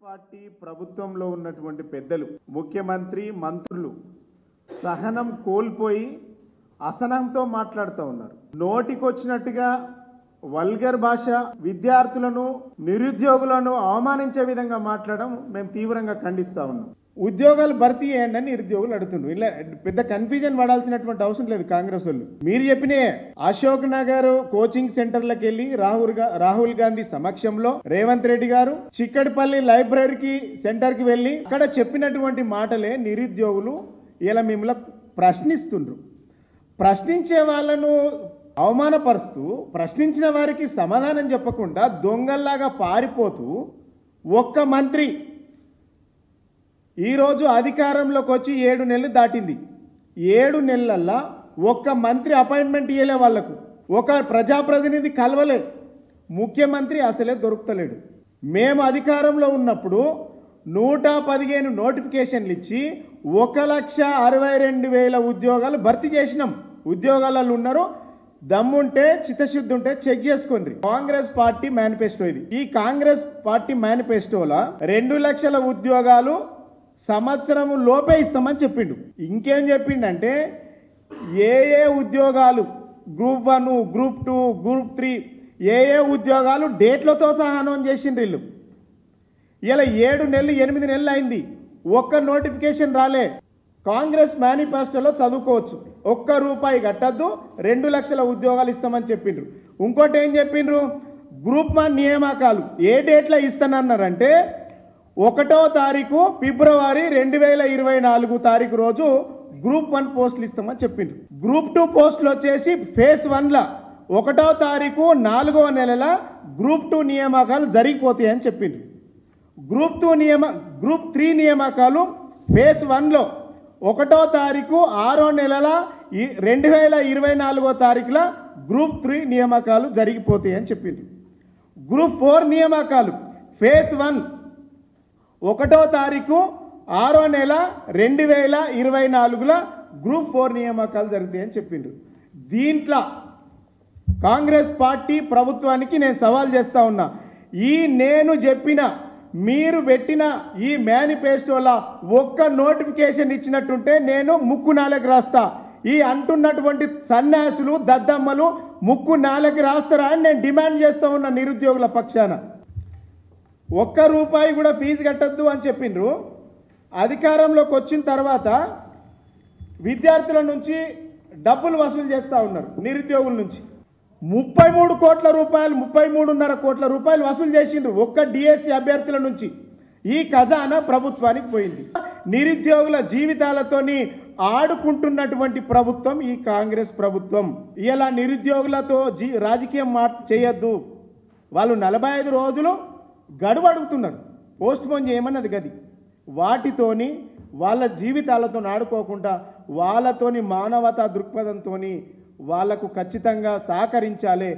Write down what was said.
Party ప్రభుత్వంలో ఉన్నటువంటి పెద్దలు ముఖ్యమంత్రి మంత్రులు సహనం కోల్పోయి అసహనంతో మాట్లాడుతూ ఉన్నారు. నోటికొచ్చినట్టుగా వల్గర్ భాష విద్యార్థులను నిరుద్యోగులను అవమానించే విధంగా మాట్లాడడం మేము తీవ్రంగా ఖండిస్తా ఉన్నాం. ఉద్యోగాలు భర్తీ చేయండి అని నిరుద్యోగులు అడుగుతున్నారు. ఇలా పెద్ద కన్ఫ్యూజన్ పడాల్సినటువంటి అవసరం లేదు. కాంగ్రెస్ వాళ్ళు మీరు చెప్పినే అశోక్ నగర్ కోచింగ్ సెంటర్లకు వెళ్ళి రాహుల్ గాంధీ సమక్షంలో రేవంత్ రెడ్డి గారు చిక్కడిపల్లి లైబ్రరీకి సెంటర్కి వెళ్ళి అక్కడ చెప్పినటువంటి మాటలే నిరుద్యోగులు ఇలా మిమ్మల్ని ప్రశ్నిస్తుండ్రు. ప్రశ్నించే వాళ్ళను అవమానపరుస్తూ ప్రశ్నించిన వారికి సమాధానం చెప్పకుండా దొంగల్లాగా పారిపోతూ ఒక్క మంత్రి ఈరోజు అధికారంలోకి వచ్చి 7 నెలలు దాటింది. 7 నెలల్లో ఒక్క మంత్రి అపాయింట్మెంట్ ఇవ్వలే, వాళ్లకు ఒక ప్రజాప్రతినిధి కలవలే, ముఖ్యమంత్రి అసలే దొరుకుతలేడు. మేము అధికారంలో ఉన్నప్పుడు 115 నోటిఫికేషన్లు ఇచ్చి 1,62,000 ఉద్యోగాలు భర్తీ చేసినాం. ఉద్యోగాలలో ఉన్నారు, దమ్ముంటే చిత్తశుద్ధి ఉంటే చెక్ చేసుకోండి. కాంగ్రెస్ పార్టీ మేనిఫెస్టో ఇది. ఈ కాంగ్రెస్ పార్టీ మేనిఫెస్టోలో 2 లక్షల ఉద్యోగాలు సంవత్సరం లోపే ఇస్తామని చెప్పిండు. ఇంకేం చెప్పిండంటే ఏ ఉద్యోగాలు గ్రూప్ 1 గ్రూప్ 2 గ్రూప్ 3 ఏ ఉద్యోగాలు డేట్లతో సహా అనౌన్స్ చేసిండ్రు వీళ్ళు. ఇలా 7 నెలలు 8 నెలలు అయింది, ఒక్క నోటిఫికేషన్ రాలే. కాంగ్రెస్ మేనిఫెస్టోలో చదువుకోవచ్చు, ₹1 కట్టద్దు 2 లక్షల ఉద్యోగాలు ఇస్తామని చెప్పిండ్రు. ఇంకోటి ఏం చెప్పిండ్రు, గ్రూప్ 1 నియామకాలు ఏ డేట్లో ఇస్తానన్నారంటే 1వ తారీఖు ఫిబ్రవరి 2024 తారీఖు రోజు గ్రూప్ 1 పోస్టులు ఇస్తామని చెప్పిండ్రు. గ్రూప్ 2 పోస్టులు వచ్చేసి ఫేజ్ 1లా 1వ తారీఖు 4వ నెలల గ్రూప్ 2 నియామకాలు జరిగిపోతాయని చెప్పిండ్రు. గ్రూప్ 3 నియామకాలు ఫేజ్ 1లో 1వ తారీఖు 6వ నెలల 2024 తారీఖుల గ్రూప్ 3 నియామకాలు జరిగిపోతాయని చెప్పిండ్రు. గ్రూప్ 4 నియామకాలు ఫేజ్ 1 1వ తారీఖు 6వ నెల 2024 గ్రూప్ 4 నియామకాలు జరుగుతాయని చెప్పిండ్రు. దీంట్లో కాంగ్రెస్ పార్టీ ప్రభుత్వానికి నేను సవాల్ చేస్తా ఉన్నా, నేను చెప్పిన మీరు పెట్టిన ఈ మేనిఫెస్టోలో ఒక్క నోటిఫికేషన్ ఇచ్చినట్టుంటే నేను ముక్కు నాలుగు రాస్తా. ఈ అంటున్నటువంటి సన్యాసులు దద్దమ్మలు ముక్కు నాలుగు రాస్తారా అని నేను డిమాండ్ చేస్తా ఉన్నా. నిరుద్యోగుల పక్షాన ₹1 కూడా ఫీజు కట్టద్దు అని చెప్పిండ్రు. అధికారంలోకి వచ్చిన తర్వాత విద్యార్థుల నుంచి డబ్బులు వసూలు చేస్తూ ఉన్నారు. నిరుద్యోగుల నుంచి 33 కోట్ల రూపాయలు 33.5 కోట్ల రూపాయలు వసూలు చేసిండ్రు ఒక్క డిఎస్సి అభ్యర్థుల నుంచి. ఈ ఖజానా ప్రభుత్వానికి పోయింది. నిరుద్యోగుల జీవితాలతోని ఆడుకుంటున్నటువంటి ప్రభుత్వం ఈ కాంగ్రెస్ ప్రభుత్వం. ఇలా నిరుద్యోగులతో రాజకీయం చేయొద్దు. వాళ్ళు 45 రోజులు గడువు అడుగుతున్నారు, పోస్ట్ పోన్ చేయమన్నది గది. వాటితోని వాళ్ళ జీవితాలతో ఆడుకోకుండా వాళ్ళతోని మానవతా దృక్పథంతో వాళ్ళకు ఖచ్చితంగా సహకరించాలి.